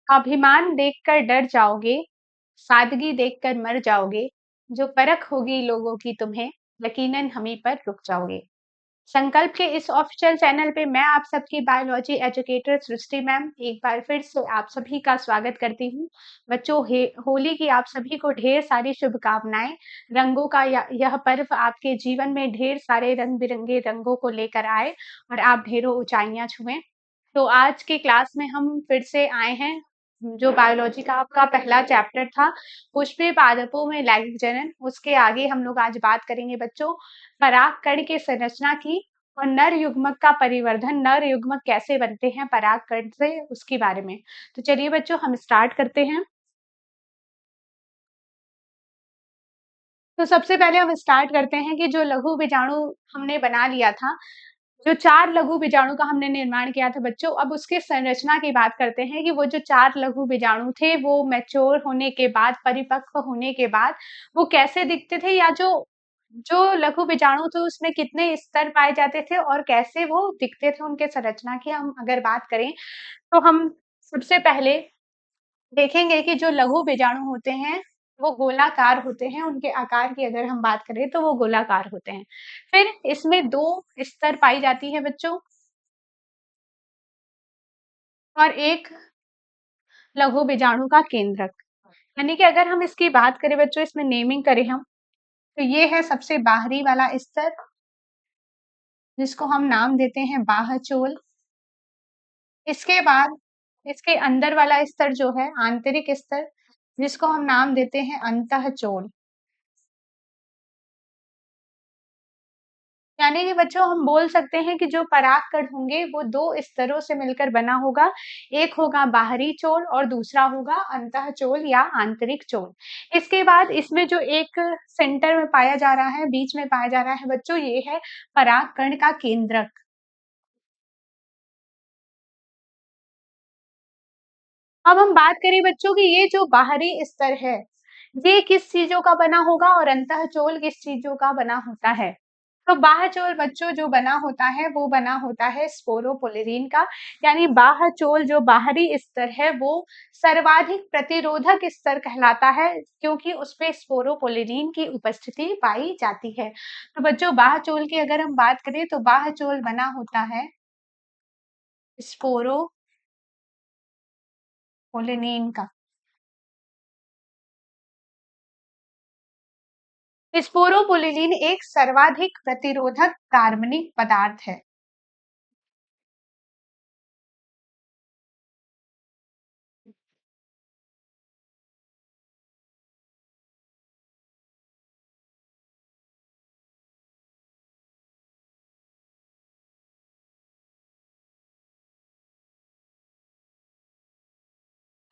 अभिमान देखकर डर जाओगे, सादगी देखकर मर जाओगे, जो परख होगी लोगों की तुम्हें, यकीनन हम ही पर रुक जाओगे। संकल्प के इस ऑफिशियल चैनल पे मैं आप सबकी बायोलॉजी एजुकेटर सृष्टि मैम एक बार फिर से आप सभी का स्वागत करती हूँ। बच्चों, होली की आप सभी को ढेर सारी शुभकामनाएं। रंगों का यह पर्व आपके जीवन में ढेर सारे रंग बिरंगे रंगों को लेकर आए और आप ढेरों ऊंचाइयां छुएं। तो आज की क्लास में हम फिर से आए हैं। जो बायोलॉजी का आपका पहला चैप्टर था, पुष्पीय पादपों में लैंगिक जनन, उसके आगे हम लोग आज बात करेंगे बच्चों परागकण के संरचना की और नर युग्मक का परिवर्धन, नर युग्मक कैसे बनते हैं परागकण से, उसके बारे में। तो चलिए बच्चों हम स्टार्ट करते हैं। तो सबसे पहले हम स्टार्ट करते हैं कि जो लघु बीजाणु हमने बना लिया था, जो 4 लघु बीजाणु का हमने निर्माण किया था बच्चों, अब उसके संरचना की बात करते हैं कि वो जो 4 लघु बीजाणु थे, वो मैच्योर होने के बाद, परिपक्व होने के बाद वो कैसे दिखते थे, या जो जो लघु बीजाणु थे उसमें कितने स्तर पाए जाते थे और कैसे वो दिखते थे, उनके संरचना की हम अगर बात करें तो हम सबसे पहले देखेंगे कि जो लघु बीजाणु होते हैं वो गोलाकार होते हैं। उनके आकार की अगर हम बात करें तो वो गोलाकार होते हैं। फिर इसमें 2 स्तर पाई जाती है बच्चों, और एक लघु बीजाणु का केंद्रक। यानी कि अगर हम इसकी बात करें बच्चों, इसमें नेमिंग करें हम, तो ये है सबसे बाहरी वाला स्तर, जिसको हम नाम देते हैं बाह्यचोल। इसके बाद इसके अंदर वाला स्तर जो है आंतरिक स्तर, जिसको हम नाम देते हैं अंतःचोल। यानी कि बच्चों हम बोल सकते हैं कि जो परागकण होंगे वो 2 स्तरों से मिलकर बना होगा। एक होगा बाहरी चोल और दूसरा होगा अंतःचोल या आंतरिक चोल। इसके बाद इसमें जो एक सेंटर में पाया जा रहा है, बीच में पाया जा रहा है बच्चों, ये है परागकण का केंद्रक। अब हम बात करें बच्चों की ये जो बाहरी स्तर है, ये किस चीजों का बना होगा और अंतःचोल किस चीजों का बना होता है। तो बाह्यचोल बच्चों जो बना होता है वो बना होता है स्पोरोपोलिरीन का। यानी बाह्यचोल जो बाहरी स्तर है वो सर्वाधिक प्रतिरोधक स्तर कहलाता है, क्योंकि उसपे स्पोरोपोलिरीन की उपस्थिति पाई जाती है। तो बच्चों बाह्यचोल की अगर हम बात करें तो बाह्यचोल बना होता है स्पोरोपोलिनीन का। स्पोरोपोलिलीन एक सर्वाधिक प्रतिरोधक कार्बनिक पदार्थ है।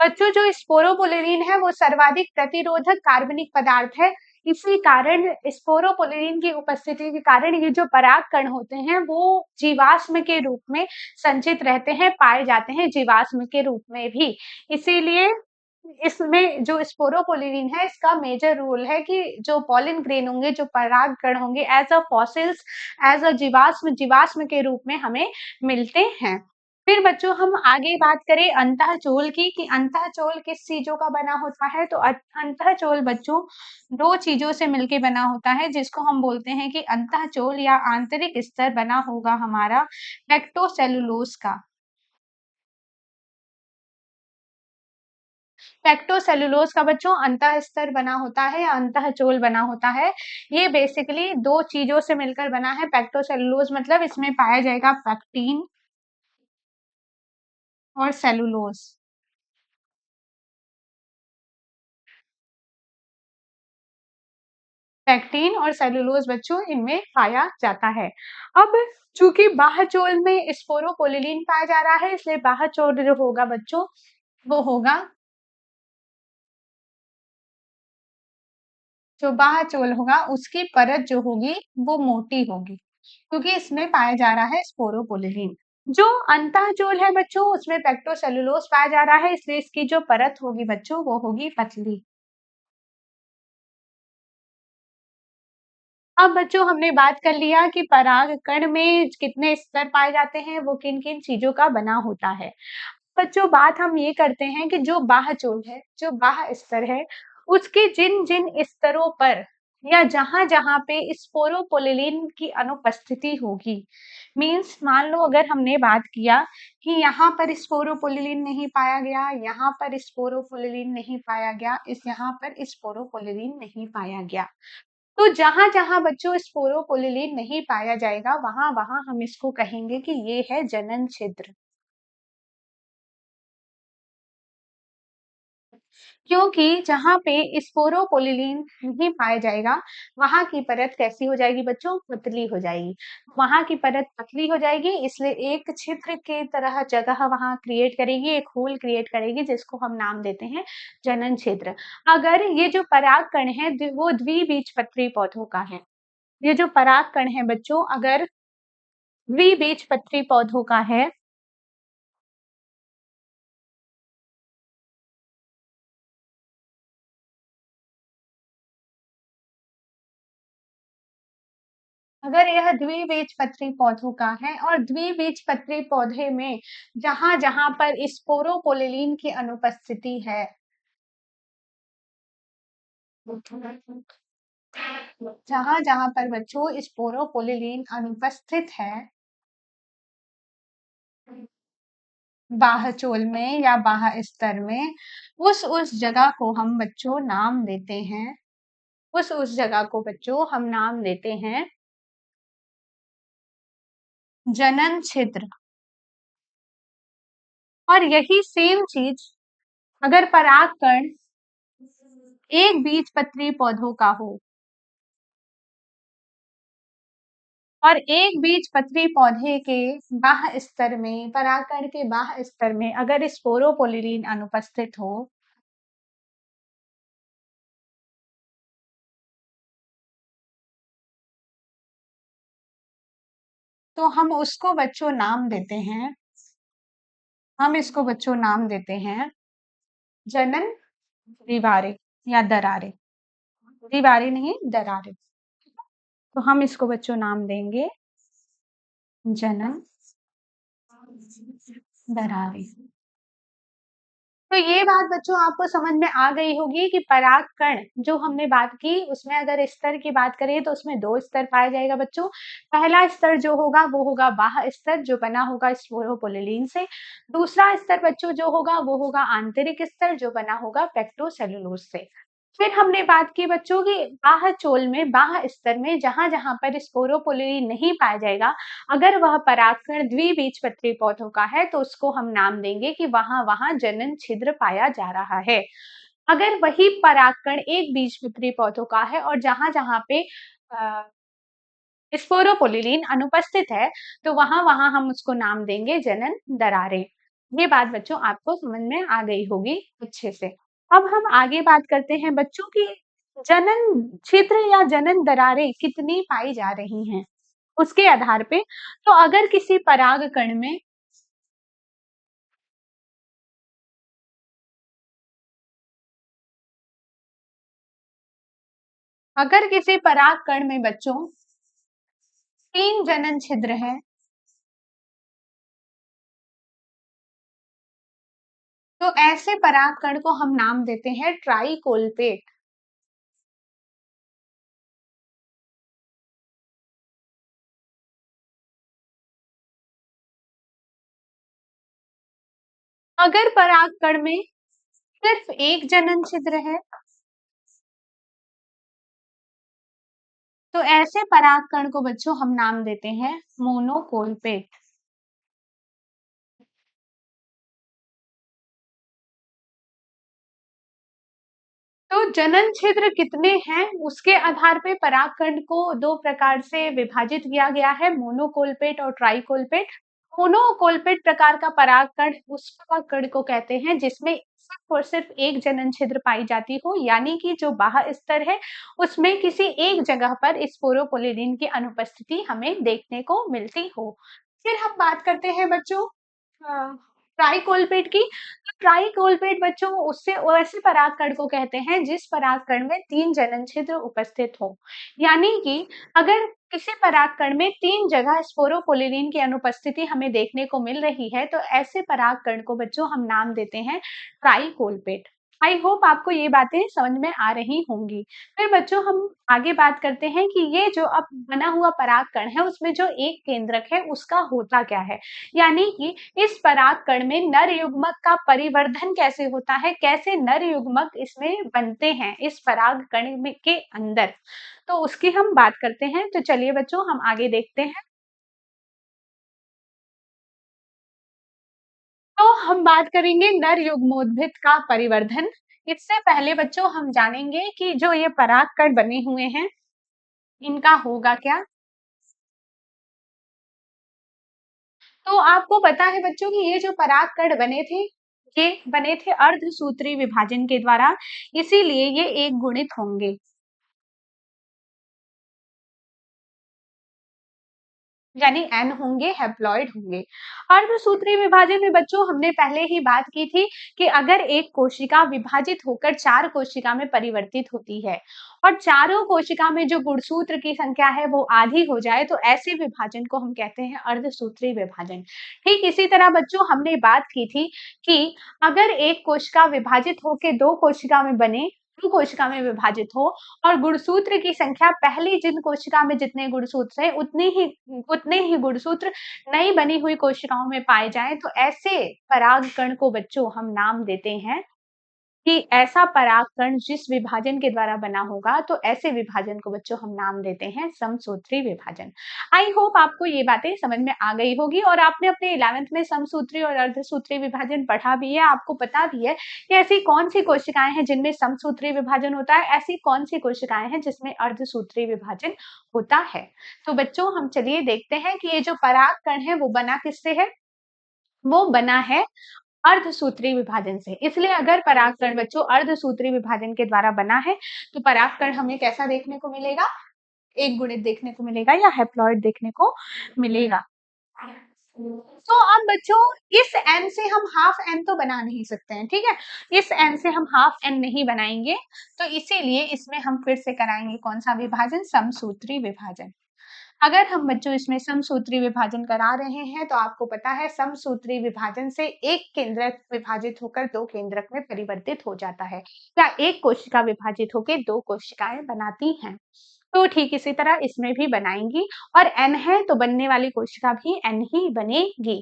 बच्चों जो स्पोरोपोलिलीन है वो सर्वाधिक प्रतिरोधक कार्बनिक पदार्थ है। इसी कारण स्पोरोपोलिलीन की उपस्थिति के कारण ये जो परागकण होते हैं वो जीवाश्म के रूप में संचित रहते हैं, पाए जाते हैं जीवाश्म के रूप में भी। इसीलिए इसमें जो स्पोरोपोलिलीन है इसका मेजर रोल है कि जो पॉलिन ग्रेन होंगे, जो परागकण होंगे, as a fossils, as a जीवाश्म, जीवाश्म के रूप में हमें मिलते हैं। फिर बच्चों हम आगे बात करें अंतःचोल की, कि अंतःचोल किस चीजों का बना होता है। तो अंतःचोल बच्चों 2 चीजों से मिलके बना होता है, जिसको हम बोलते हैं कि अंतःचोल या आंतरिक स्तर बना होगा हमारा पेक्टोसेलुलोज का। पेक्टोसेलुलोज का बच्चों अंतः स्तर बना होता है या अंतःचोल बना होता है। ये बेसिकली 2 चीजों से मिलकर बना है। पेक्टोसेलुलोज मतलब इसमें पाया जाएगा पेक्टीन और सेलुलोज। पेक्टीन और सेलुलोज बच्चों इनमें पाया जाता है। अब चूंकि बाह्यचोल में स्पोरोपोलिलीन पाया जा रहा है, इसलिए बाह्यचोल जो होगा बच्चों वो होगा, जो बाह्यचोल होगा उसकी परत जो होगी वो मोटी होगी, क्योंकि इसमें पाया जा रहा है स्पोरोपोलिलीन। जो अंतःचोल है बच्चों उसमें पेक्टोसेलुलोज पाया जा रहा है, इसलिए इसकी जो परत होगी बच्चों वो होगी पतली। अब बच्चों हमने बात कर लिया कि परागकण में कितने स्तर पाए जाते हैं, वो किन किन चीजों का बना होता है। बच्चों बात हम ये करते हैं कि जो बाह्यचोल है, जो बाह्य स्तर है, उसके जिन-जिन स्तरों पर या जहाँ-जहाँ पे स्पोरोपोलिलीन की अनुपस्थिति होगी, मीन्स मान लो अगर हमने बात किया कि यहाँ पर स्पोरोपोलिलीन नहीं पाया गया, यहाँ पर स्पोरोपोलिलीन नहीं पाया गया, यहाँ पर स्पोरोपोलिलीन नहीं पाया गया। तो जहाँ-जहाँ बच्चों स्पोरोपोलिलीन नहीं पाया जाएगा, वहाँ-वहाँ हम इसको कहेंगे कि ये है जनन छिद्र। क्योंकि जहाँ पे स्पोरोपोलिलीन नहीं पाया जाएगा, वहाँ की परत कैसी हो जाएगी बच्चों? पतली हो जाएगी। वहाँ की परत पतली हो जाएगी, इसलिए एक छिद्र की तरह जगह वहाँ क्रिएट करेगी, एक होल क्रिएट करेगी जिसको हम नाम देते हैं जनन छिद्र। अगर ये जो परागकण है वो द्विबीजपत्री पौधों का है। ये जो परागकण है बच्चों अगर द्विबीजपत्री पौधों का है, अगर यह द्विबीजपत्री पौधों का है और द्विबीजपत्री पौधे में जहां-जहां पर स्पोरोपोलिलीन की अनुपस्थिति है, जहां-जहां पर बच्चों स्पोरोपोलिलीन अनुपस्थित है, बाह्यचोल में या बाह्य स्तर में, उस जगह को हम बच्चों नाम देते हैं, उस जगह को बच्चों हम नाम देते हैं जनन छिद्र। और यही सेम चीज अगर परागकण एक बीजपत्री पौधों का हो और एक बीजपत्री पौधे के बाह्य स्तर में, परागकण के बाह्य स्तर में अगर स्पोरोपोलिलीन अनुपस्थित हो, तो हम उसको बच्चों नाम देते हैं, हम इसको बच्चों नाम देते हैं जनन दीवारें या दरारें। दीवारें नहीं, दरारें। तो हम इसको बच्चों नाम देंगे जनन दरारें। तो ये बात बच्चों आपको समझ में आ गई होगी कि परागकण जो हमने बात की उसमें अगर स्तर की बात करें तो उसमें 2 स्तर पाया जाएगा बच्चों। पहला स्तर जो होगा वो होगा बाह्य स्तर जो बना होगा स्पोरोपोलिलीन से। दूसरा स्तर बच्चों जो होगा वो होगा आंतरिक स्तर जो बना होगा पेक्टोसेलुलोज से। फिर हमने बात की बच्चों की बाह्य चोल में, बाह्य स्तर में जहां-जहां पर स्पोरोपोलिलीन नहीं पाया जाएगा, अगर वह परागकण द्विबीजपत्री पौधों का है तो उसको हम नाम देंगे कि वहां-वहां जनन छिद्र पाया जा रहा है। अगर वही परागकण एक बीजपत्री पौधों का है और जहां-जहां पे अ, स्पोरोपोलिलीन अनुपस्थित है, तो वहां-वहां हम उसको नाम देंगे जनन दरारें। ये बात बच्चों आपको समझ में आ गई होगी अच्छे से। अब हम आगे बात करते हैं बच्चों की जनन छिद्र या जनन दरारें कितनी पाई जा रही हैं, उसके आधार पे। तो अगर किसी परागकण में अगर किसी परागकण में बच्चों 3 जनन छिद्र हैं, तो ऐसे परागकण को हम नाम देते हैं ट्राइकोल्पेट। अगर परागकण में सिर्फ एक जनन छिद्र है, तो ऐसे परागकण को बच्चों हम नाम देते हैं मोनोकोल्पेट। तो जनन छिद्र कितने हैं उसके आधार पे परागकण को 2 प्रकार से विभाजित किया गया है, मोनोकोल्पेट और ट्राइकोल्पेट। मोनोकोल्पेट प्रकार का परागकण उस परागकण को कहते हैं जिसमें सिर्फ और सिर्फ एक जनन छिद्र पाई जाती हो, यानी कि जो बाह्य स्तर है उसमें किसी एक जगह पर स्पोरोपोलिलीन की अनुपस्थिति हमें देखने को मिलती हो। फिर हम बात करते हैं बच्चों ट्राइकोलपेट की। तो ट्राइकोलपेट बच्चों उससे वैसे परागकण को कहते हैं जिस परागकण में 3 जनन छिद्र उपस्थित हो। यानी कि अगर किसी परागकण में 3 जगह स्पोरोपोलिन की अनुपस्थिति हमें देखने को मिल रही है तो ऐसे परागकण को बच्चों हम नाम देते हैं ट्राइकोलपेट। आई होप आपको ये बातें समझ में आ रही होंगी। फिर बच्चों हम आगे बात करते हैं कि ये जो अब बना हुआ परागकण है उसमें जो एक केंद्रक है उसका होता क्या है, यानी कि इस परागकण में नर युग्मक का परिवर्धन कैसे होता है, कैसे नर युग्मक इसमें बनते हैं इस परागकण के अंदर, तो उसकी हम बात करते हैं। तो चलिए बच्चों हम आगे देखते हैं। तो हम बात करेंगे नर युग्मोद्भिद का परिवर्धन। इससे पहले बच्चों हम जानेंगे कि जो ये परागकण बने हुए हैं इनका होगा क्या। तो आपको पता है बच्चों कि ये जो परागकण बने थे ये बने थे अर्धसूत्री विभाजन के द्वारा, इसीलिए ये एक गुणित होंगे, यानी एन होंगे, हैप्लॉइड होंगे। अर्धसूत्रीय विभाजन में बच्चों हमने पहले ही बात की थी कि अगर एक कोशिका विभाजित होकर 4 कोशिका में परिवर्तित होती है और चारों कोशिका में जो गुणसूत्र की संख्या है वो आधी हो जाए तो ऐसे विभाजन को हम कहते हैं अर्धसूत्रीय विभाजन। ठीक इसी तरह बच्चों हमने बात की थी कि अगर एक कोशिका विभाजित होकर 2 कोशिका में बने, 2 कोशिका में विभाजित हो और गुणसूत्र की संख्या पहली जिन कोशिका में जितने गुणसूत्र है उतने ही गुणसूत्र नई बनी हुई कोशिकाओं में पाए जाएं तो ऐसे परागकण को बच्चों हम नाम देते हैं कि ऐसा परागकण जिस विभाजन के द्वारा बना होगा तो ऐसे विभाजन को बच्चों हम नाम देते हैं समसूत्री विभाजन। आई होप आपको ये बातें समझ में आ गई होगी और आपने अपने 11th में समसूत्री और अर्धसूत्री विभाजन पढ़ा भी है, आपको पता भी है कि ऐसी कौन सी कोशिकाएं हैं जिनमें समसूत्री विभाजन होता है, ऐसी कौन सी कोशिकाएं हैं जिसमें अर्धसूत्री विभाजन होता है। तो बच्चों हम चलिए देखते हैं कि ये जो परागकण है वो बना किससे है। वो बना है अर्धसूत्री विभाजन से। इसलिए अगर परागकण बच्चों अर्धसूत्री विभाजन के द्वारा बना है तो परागकण हमें कैसा देखने को मिलेगा, एक गुणित देखने को मिलेगा या हैप्लॉइड देखने को मिलेगा। तो अब बच्चों इस n से हम हाफ n तो बना नहीं सकते हैं, ठीक है, इस n से हम हाफ n नहीं बनाएंगे, तो इसीलिए इसमें हम फिर से कराएंगे कौन सा विभाजन, समसूत्री विभाजन। अगर हम बच्चों इसमें समसूत्री विभाजन करा रहे हैं तो आपको पता है समसूत्री विभाजन से एक केंद्रक विभाजित होकर 2 केंद्रक में परिवर्तित हो जाता है या एक कोशिका विभाजित होकर 2 कोशिकाएं बनाती हैं। तो ठीक इसी तरह इसमें भी बनाएंगी और n है तो बनने वाली कोशिका भी n ही बनेगी।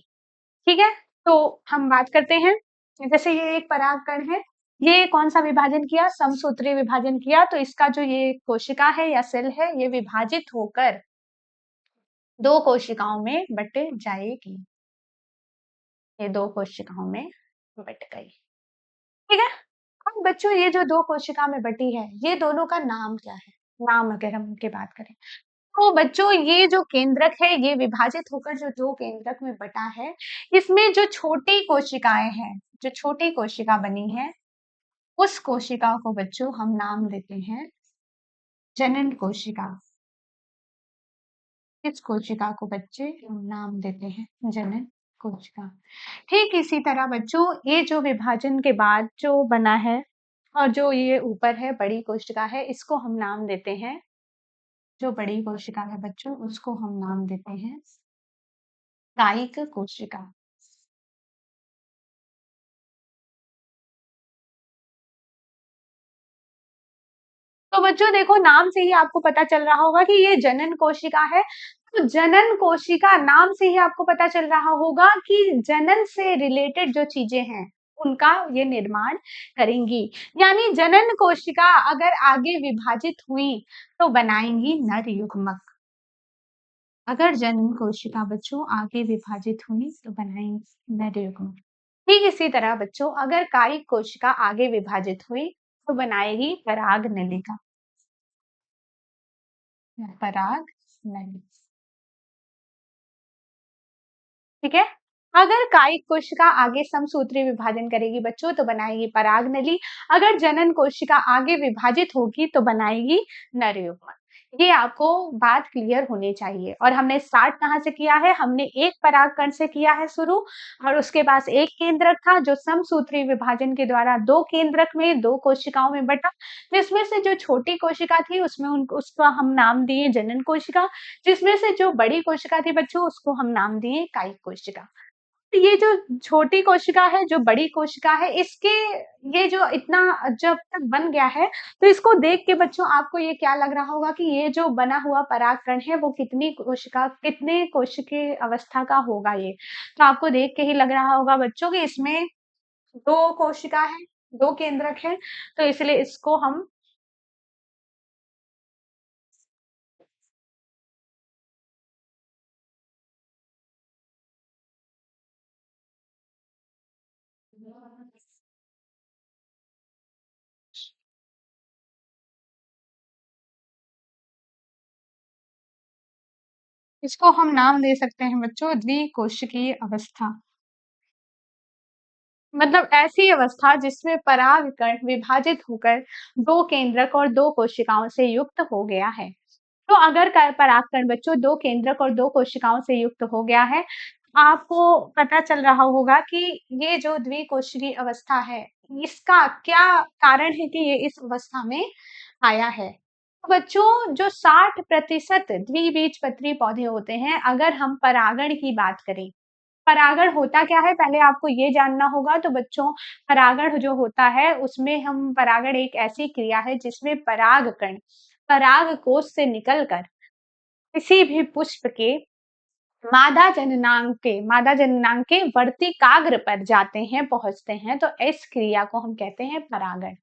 ठीक है, तो हम बात करते हैं, जैसे ये एक परागकण है, ये कौन सा विभाजन किया, समसूत्री विभाजन किया, तो इसका जो ये कोशिका है या सेल है ये विभाजित होकर 2 कोशिकाओं में बट जाएगी। ये 2 कोशिकाओं में बट गई। ठीक है, अब बच्चों ये जो 2 कोशिका में बटी है ये दोनों का नाम क्या है, नाम अगर हम उनकी बात करें तो बच्चों ये जो केंद्रक है ये विभाजित होकर जो 2 केंद्रक में बटा है इसमें जो छोटी कोशिकाएं हैं, जो छोटी कोशिका बनी है उस कोशिका को बच्चों हम नाम देते हैं जनन कोशिका। इस कोशिका को बच्चे हम नाम देते हैं जनन कोशिका। ठीक इसी तरह बच्चों ये जो विभाजन के बाद जो बना है और जो ये ऊपर है बड़ी कोशिका है इसको हम नाम देते हैं, जो बड़ी कोशिका है बच्चों उसको हम नाम देते हैं कायिक कोशिका। तो बच्चों देखो नाम से ही आपको पता चल रहा होगा कि ये जनन कोशिका है। तो जनन कोशिका नाम से ही आपको पता चल रहा होगा कि जनन से रिलेटेड जो चीजें हैं उनका ये निर्माण करेंगी, यानी जनन कोशिका अगर आगे विभाजित हुई तो बनाएंगी नर युग्मक। अगर जनन कोशिका बच्चों आगे विभाजित हुई तो बनाएंगी नर युग्मक। ठीक इसी तरह बच्चों अगर कायिक कोशिका आगे विभाजित हुई तो बनाएगी पराग नलिका, पराग नली। ठीक है, अगर कायिक कोशिका आगे समसूत्री विभाजन करेगी बच्चों तो बनाएगी पराग नली, अगर जनन कोशिका आगे विभाजित होगी तो बनाएगी नर युग्मक। ये आपको बात क्लियर होनी चाहिए। और हमने स्टार्ट कहाँ से किया है? हमने एक परागकण से किया है शुरू, और उसके पास एक केंद्रक था जो समसूत्री विभाजन के द्वारा 2 केंद्रक में 2 कोशिकाओं में बँटा। जिसमें से जो छोटी कोशिका थी उसमें उसका हम नाम दिए जनन कोशिका, जिसमें से जो बड़ी कोशिका थी बच्चों उसको हम नाम दिए कायिक कोशिका। ये जो छोटी कोशिका है, जो बड़ी कोशिका है, इसके ये जो इतना जब तक बन गया है, तो इसको देख के बच्चों आपको ये क्या लग रहा होगा कि ये जो बना हुआ परागकण है, वो कितने कोशिकीय अवस्था का होगा ये? तो आपको देख के ही लग रहा होगा बच्चों कि इसमें 2 कोशिका है, 2 केंद्रक हैं, तो इसलिए इसको हम इसको हम नाम दे सकते हैं बच्चों द्विकोशिकीय अवस्था। मतलब ऐसी अवस्था जिसमें परागकण विभाजित होकर 2 केंद्रक और 2 कोशिकाओं से युक्त हो गया है। तो अगर परागकण बच्चों 2 केंद्रक और 2 कोशिकाओं से युक्त हो गया है, आपको पता चल रहा होगा कि ये जो द्विकोशिकीय अवस्था है, इसका क्या कारण है कि ये इस अवस्था में आया है। तो बच्चों जो 60% द्विबीजपत्री पौधे होते हैं, अगर हम परागण की बात करें, परागण होता क्या है पहले आपको ये जानना होगा। तो बच्चों परागण जो होता है उसमें हम परागण एक ऐसी क्रिया है जिसमें परागकण पराग कोश से निकलकर किसी भी पुष्प के मादा जननांग के वर्तिकाग्र पर जाते हैं, पहुंचते हैं। तो इस क्रिया को हम कहते हैं परागण।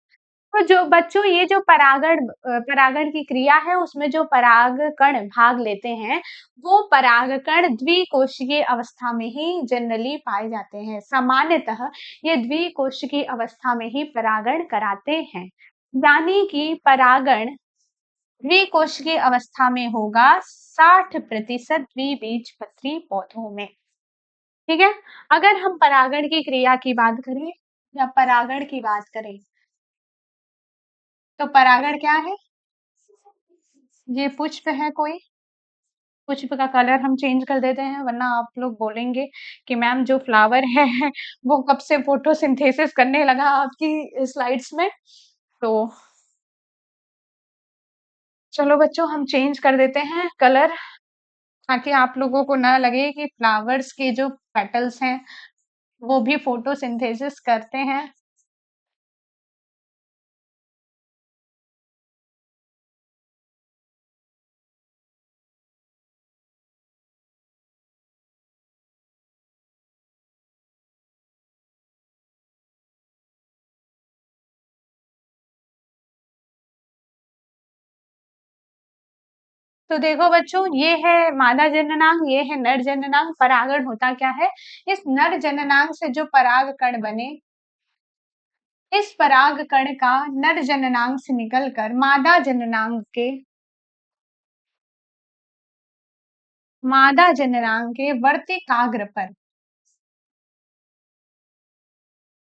तो जो बच्चों ये जो परागण की क्रिया है उसमें जो परागकण भाग लेते हैं, वो परागकण द्विकोशिकीय अवस्था में ही जनरली पाए जाते हैं। सामान्यतः ये द्विकोशिकीय अवस्था में ही परागण कराते हैं। यानी कि परागण द्विकोशिकीय अवस्था में होगा 60% द्विबीजपत्री पौधों में। ठीक है। अगर हम परागण की क्रिया की बात करें या परागण की बात करें, तो परागण क्या है? ये पुष्प है कोई, पुष्प का कलर हम चेंज कर देते हैं, वरना आप लोग बोलेंगे कि मैम जो फ्लावर है वो कब से फोटोसिंथेसिस करने लगा आपकी स्लाइड्स में। तो चलो बच्चों हम चेंज कर देते हैं कलर, ताकि आप लोगों को ना लगे कि फ्लावर्स के जो पेटल्स हैं वो भी फोटोसिंथेसिस करते हैं। तो देखो बच्चों ये है मादा जननांग, ये है नर जननांग। परागण होता क्या है? इस नर जननांग से जो पराग कण बने, इस पराग कण का नर जननांग से निकलकर मादा जननांग के वर्तिकाग्र पर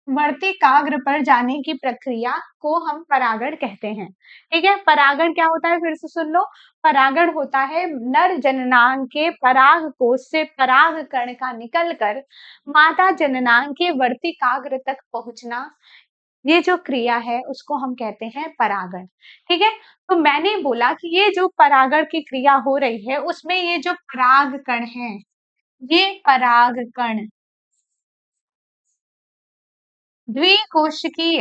वर्तिकाग्र पर जाने की प्रक्रिया को हम परागण कहते हैं। ठीक है। परागण क्या होता है फिर से सुन लो। परागण होता है नर जननांग के पराग कोश से पराग कण का निकलकर मादा जननांग के वर्तिकाग्र तक पहुंचना। ये जो क्रिया है उसको हम कहते हैं परागण। ठीक है। तो मैंने बोला कि ये जो परागण की क्रिया हो रही है उसमें ये जो पराग कण है, ये पराग कण द्विकोशिकीय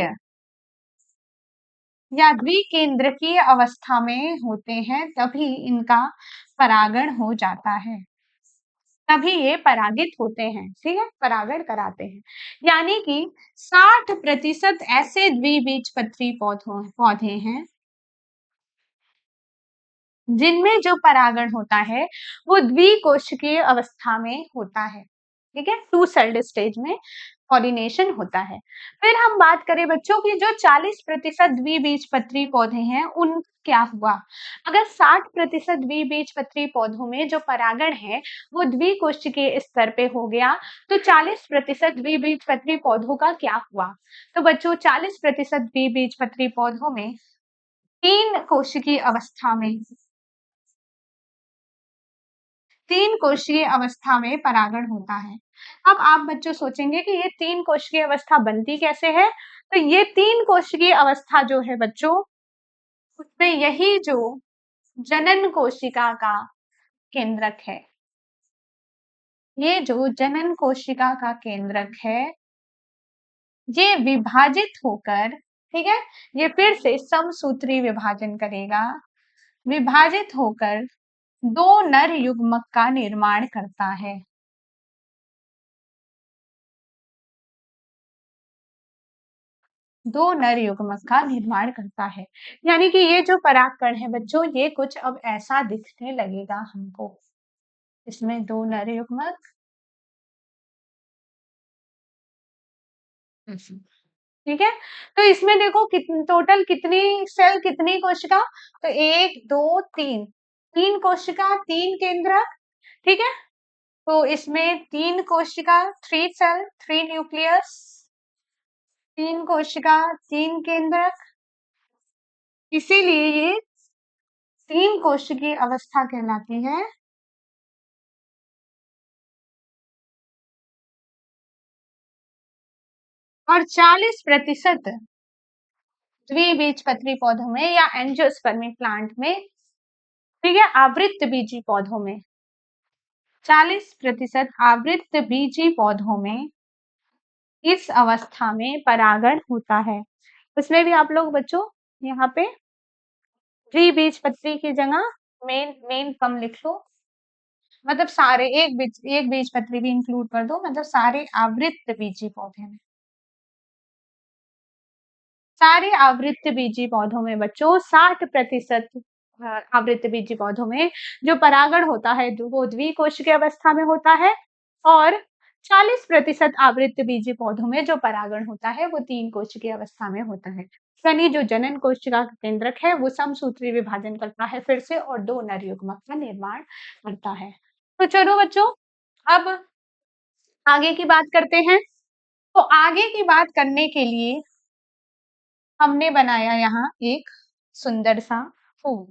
या द्विकेंद्रकीय अवस्था में होते हैं, तभी इनका परागण हो जाता है, तभी ये परागित होते हैं। ठीक है। परागण कराते हैं। यानी कि 60% ऐसे द्विबीजपत्री पौधे हैं जिनमें जो परागण होता है वो द्विकोशिकीय अवस्था में होता है। ठीक है। टू सेल्ड स्टेज में पॉलिनेशन होता है। फिर हम बात करें बच्चों की जो 40% द्विबीजपत्री पौधे हैं उन क्या हुआ? अगर 60% द्विबीजपत्री पौधों में जो परागण है वो द्विकोशिकीय स्तर पे हो गया, तो 40% द्विबीजपत्री पौधों का क्या हुआ? तो बच्चों 40% द्विबीजपत्री पौधों में 3 कोशिकीय अवस्था में तीन कोशीय अवस्था में परागण होता है। अब आप बच्चों सोचेंगे कि ये तीन कोशिकीय अवस्था बनती कैसे है? तो ये तीन कोशिकीय अवस्था जो है बच्चों, उसमें यही जो जनन कोशिका का केंद्रक है, ये जो जनन कोशिका का केंद्रक है, ये विभाजित होकर, ठीक है, ये फिर से समसूत्री विभाजन करेगा, विभाजित होकर दो नर युग्मक का निर्माण करता है। दो नर युग्मक का निर्माण करता है। यानी कि ये जो परागकण है बच्चों, ये कुछ अब ऐसा दिखने लगेगा हमको। इसमें दो नर युग्मक, ठीक है। तो इसमें देखो टोटल कितनी सेल, कितनी कोशिका, तो एक दो तीन, तीन कोशिका तीन केंद्रक, ठीक है। तो इसमें तीन कोशिका, थ्री सेल थ्री न्यूक्लियस, तीन कोशिका तीन केंद्रक, इसीलिए ये तीन कोशिकीय अवस्था कहलाती है। और 40% द्विबीजपत्री पौधों में या एंजियोस्पर्मी प्लांट में, ठीक है, आवृत्त बीजी पौधों में, 40% आवृत्त बीजी पौधों में इस अवस्था में परागण होता है। उसमें भी आप लोग बच्चों यहाँ पे द्विबीजपत्री की जगह मेन मेन कम लिख लो, मतलब सारे एक बीजपत्री भी इंक्लूड कर दो, मतलब सारे आवृत्त बीजी पौधे में, सारे आवृत्त बीजी पौधों में बच्चों 60% आवृत्त बीजी पौधों में जो परागण होता है वो द्विकोशिकीय अवस्था में होता है, और 40% आवृत्त बीजी पौधों में जो परागण होता है वो तीन कोशिकीय अवस्था में होता है। यानी जो जनन कोशिका का केंद्रक है वो समसूत्री विभाजन करता है फिर से, और दो नर युग्मक का निर्माण करता है। तो चलो बच्चों, अब आगे की बात करते हैं। तो आगे की बात करने के लिए हमने बनाया यहाँ एक सुंदर सा फूल।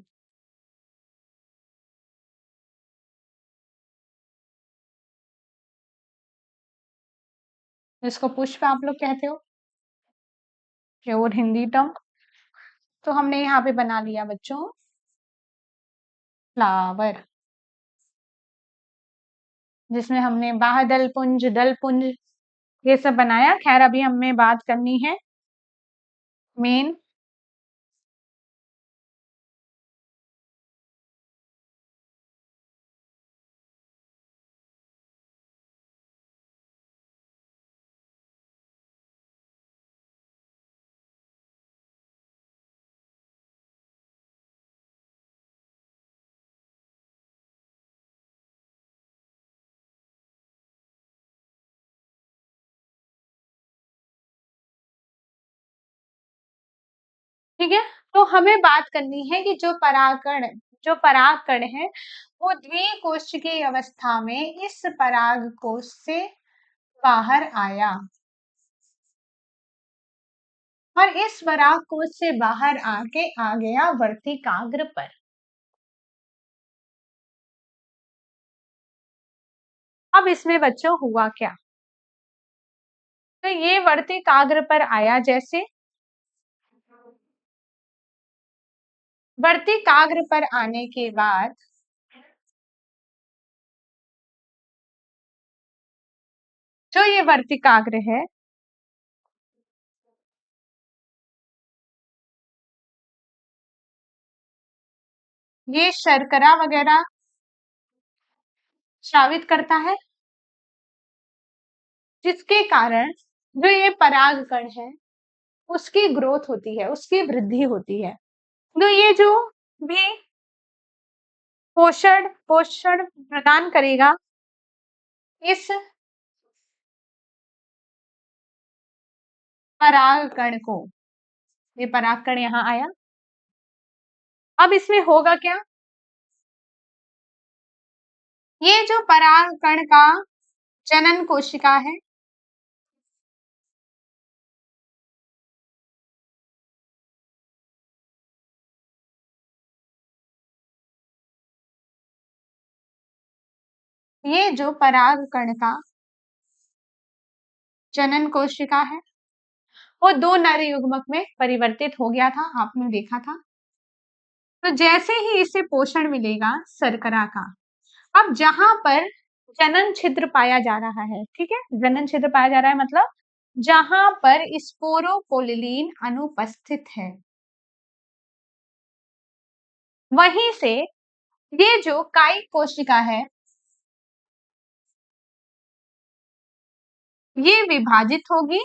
जिसको पुष्प आप लोग कहते हो, प्योर हिंदी टर्म। तो हमने यहाँ पे बना लिया बच्चों फ्लावर, जिसमें हमने बाह्यदल पुंज, दल पुंज, ये सब बनाया। खैर अभी हमें बात करनी है मेन, ठीक है। तो हमें बात करनी है कि जो परागकण है वो द्विकोशिकीय अवस्था में इस पराग कोश से बाहर आया, और इस पराग कोश से बाहर आके आ गया वर्तिकाग्र पर। अब इसमें बच्चों हुआ क्या? तो ये वर्तिकाग्र पर आया, जैसे वर्तिकाग्र पर आने के बाद जो ये वर्तिकाग्र है, ये शर्करा वगैरह स्रावित करता है, जिसके कारण जो ये परागकण है उसकी ग्रोथ होती है, उसकी वृद्धि होती है। तो ये जो भी पोषण पोषण प्रदान करेगा इस परागकण को, ये परागकण यहाँ आया। अब इसमें होगा क्या? ये जो परागकण का जनन कोशिका है, ये जो परागकण का जनन कोशिका है वो दो नर युग्मक में परिवर्तित हो गया था, आपने देखा था। तो जैसे ही इसे पोषण मिलेगा शर्करा का, अब जहां पर जनन छिद्र पाया जा रहा है, ठीक है, जनन छिद्र पाया जा रहा है मतलब जहां पर स्पोरोपोलिलीन अनुपस्थित है, वहीं से ये जो कायिक कोशिका है ये विभाजित होगी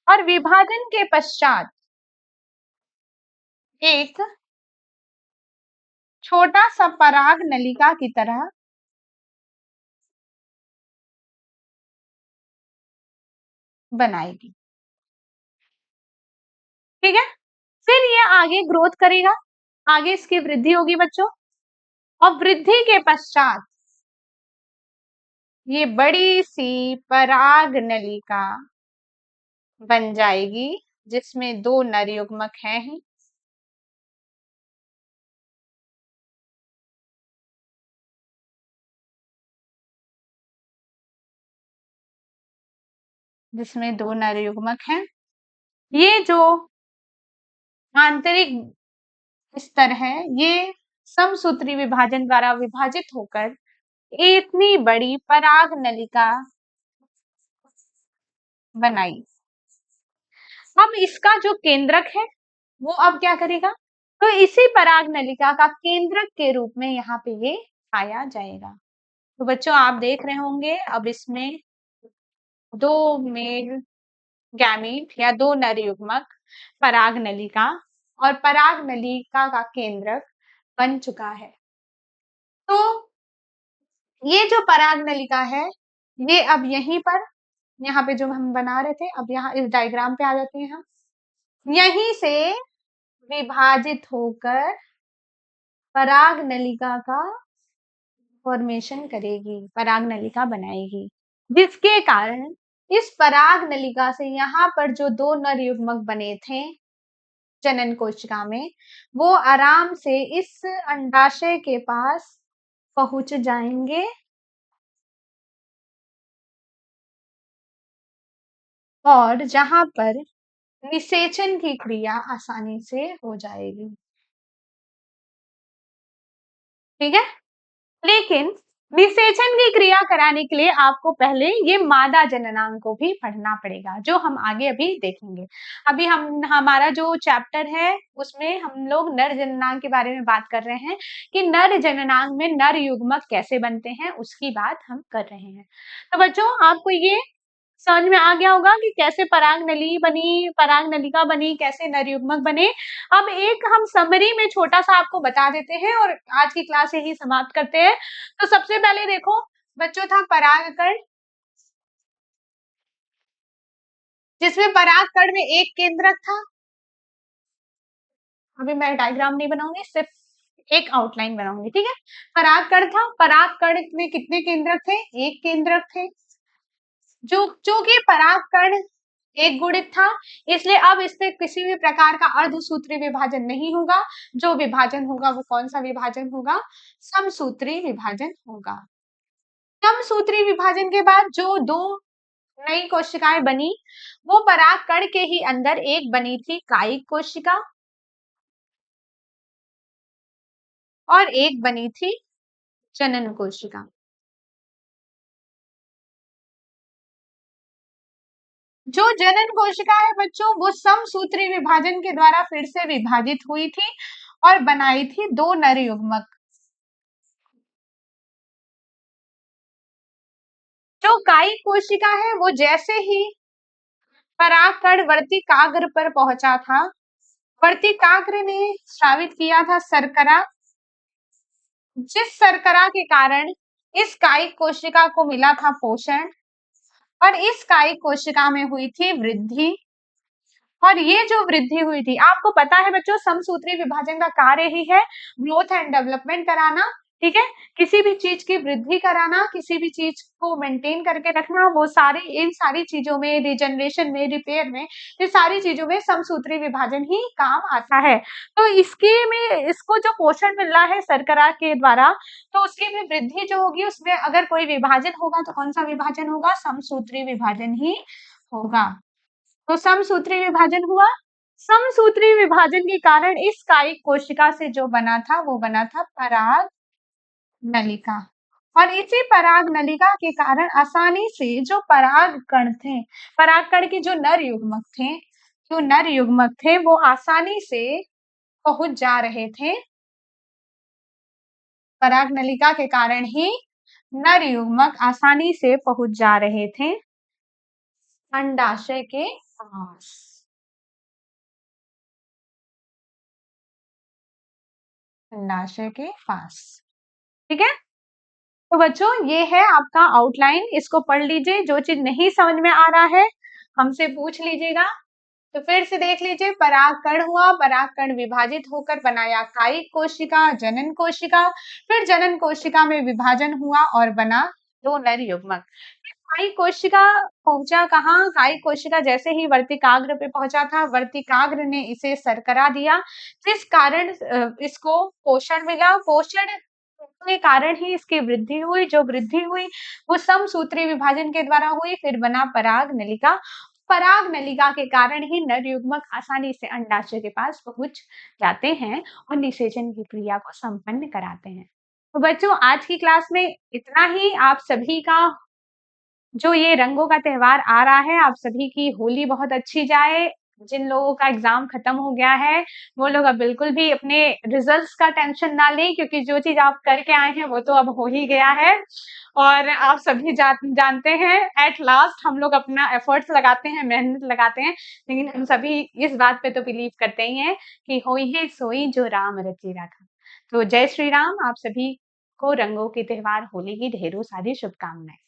और विभाजन के पश्चात एक छोटा सा पराग नलिका की तरह बनाएगी, ठीक है। फिर ये आगे ग्रोथ करेगा, आगे इसकी वृद्धि होगी बच्चों, और वृद्धि के पश्चात ये बड़ी सी पराग नलिका बन जाएगी जिसमें दो नर युग्मक हैं ही। जिसमें दो नर युग्मक हैं। ये जो आंतरिक स्तर है ये समसूत्री विभाजन द्वारा विभाजित होकर इतनी बड़ी पराग नलिका बनाई। अब इसका जो केंद्रक है वो अब क्या करेगा, तो इसी पराग नलिका का केंद्रक के रूप में यहाँ पे ये पाया जाएगा। तो बच्चों आप देख रहे होंगे अब इसमें दो मेल गैमीट या दो नर युग्मक, पराग नलिका और पराग नलिका का केंद्रक बन चुका है। तो ये जो पराग नलिका है ये अब यहीं पर, यहाँ पे जो हम बना रहे थे, अब यहाँ इस डायग्राम पे आ जाते हैं हम, यहीं से विभाजित होकर पराग नलिका का फॉर्मेशन करेगी, पराग नलिका बनाएगी, जिसके कारण इस पराग नलिका से यहाँ पर जो दो नर युग्मक बने थे जनन कोशिका में वो आराम से इस अंडाशय के पास पहुंच जाएंगे और जहां पर निषेचन की क्रिया आसानी से हो जाएगी, ठीक है। लेकिन निषेचन की क्रिया कराने के लिए आपको पहले ये मादा जननांग को भी पढ़ना पड़ेगा, जो हम आगे अभी देखेंगे। अभी हम हमारा जो चैप्टर है उसमें हम लोग नर जननांग के बारे में बात कर रहे हैं कि नर जननांग में नर युग्मक कैसे बनते हैं, उसकी बात हम कर रहे हैं। तो बच्चों आपको ये समझ में आ गया होगा कि कैसे पराग नली बनी, पराग नलिका बनी, कैसे नर युग्मक बने। अब एक हम समरी में छोटा सा आपको बता देते हैं और आज की क्लास यही समाप्त करते हैं। तो सबसे पहले देखो बच्चों था परागकण, जिसमें परागकण में एक केंद्रक था। अभी मैं डायग्राम नहीं बनाऊंगी, सिर्फ एक आउटलाइन बनाऊंगी, ठीक है। परागकण था, परागकण में कितने केंद्रक थे, एक केंद्रक थे। जो चूंकि परागकण एक गुणित था इसलिए अब इससे किसी भी प्रकार का अर्धसूत्री विभाजन नहीं होगा। जो विभाजन होगा वो कौन सा विभाजन होगा, समसूत्री विभाजन होगा। समसूत्री विभाजन के बाद जो दो नई कोशिकाएं बनी वो परागकण के ही अंदर एक बनी थी कायिक कोशिका और एक बनी थी जनन कोशिका। जो जनन कोशिका है बच्चों वो समसूत्री विभाजन के द्वारा फिर से विभाजित हुई थी और बनाई थी दो नर युग्मक। जो कायिक कोशिका है वो जैसे ही परागकण वर्तिकाग्र पर पहुंचा था, वर्तिकाग्र ने स्रावित किया था शर्करा, जिस शर्करा के कारण इस कायिक कोशिका को मिला था पोषण और इस कायिक कोशिका में हुई थी वृद्धि। और ये जो वृद्धि हुई थी, आपको पता है बच्चों समसूत्री विभाजन का कार्य ही है ग्रोथ एंड डेवलपमेंट कराना। ठीक है? किसी भी चीज़ की वृद्धि कराना, किसी भी चीज़ को मेंटेन करके रखना, वो सारे इन सारी चीज़ों में, रीजनरेशन में, रिपेयर में, ये सारी चीज़ों में समसूत्री विभाजन ही काम आता है। तो इसके में इसको जो पोषण मिल रहा है शर्करा के द्वारा, तो उसकी भी वृद्धि जो होगी उसमें अगर कोई विभाजन होगा तो कौन-सा विभाजन होगा? समसूत्री विभाजन ही होगा। तो समसूत्री विभाजन हुआ। समसूत्री विभाजन के कारण इस कायिक कोशिका से जो बना था, वो बना था पराग नलिका। और इसी पराग नलिका के कारण आसानी से जो पराग कण थे, पराग कण के जो नर युग्मक थे वो आसानी से पहुंच जा रहे थे। पराग नलिका के कारण ही नर युग्मक आसानी से पहुंच जा रहे थे अंडाशय के पास। अंडाशय के पास। ठीक है? तो बच्चों ये है आपका आउटलाइन, इसको पढ़ लीजिए। जो चीज नहीं समझ में आ रहा है हमसे पूछ लीजिएगा। तो फिर से देख लीजिए, परागकण हुआ, परागकण विभाजित होकर बनाया कायिक कोशिका, जनन कोशिका, फिर जनन कोशिका में विभाजन हुआ और बना दो नर युग्मक। कायिक कोशिका पहुंचा कहाँ? कायिक कोशिका जैसे ही वर्तिकाग्र पे पहुंचा था, वर्तिकाग्र ने इसे शर्करा दिया, जिस कारण इसको पोषण मिला। पोषण के कारण ही इसकी वृद्धि हुई। जो वृद्धि हुई वो समसूत्री विभाजन के द्वारा हुई, फिर बना पराग नलिका। पराग नलिका के कारण ही नर युग्मक आसानी से अंडाशय के पास पहुंच जाते हैं और निषेचन की क्रिया को संपन्न कराते हैं। तो बच्चों आज की क्लास में इतना ही। आप सभी का जो ये रंगों का त्योहार आ रहा है, आप सभी की होली बहुत अच्छी जाए। जिन लोगों का एग्जाम खत्म हो गया है वो लोग अब बिल्कुल भी अपने रिजल्ट्स का टेंशन ना लें, क्योंकि जो चीज आप करके आए हैं वो तो अब हो ही गया है। और आप सभी जानते हैं एट लास्ट हम लोग अपना एफर्ट्स लगाते हैं, मेहनत लगाते हैं, लेकिन हम सभी इस बात पे तो बिलीव करते ही हैं कि होई है सोई जो राम रचि राखा। तो जय श्री राम। आप सभी को रंगों के त्योहार होली की ढेरों सारी शुभकामनाएं।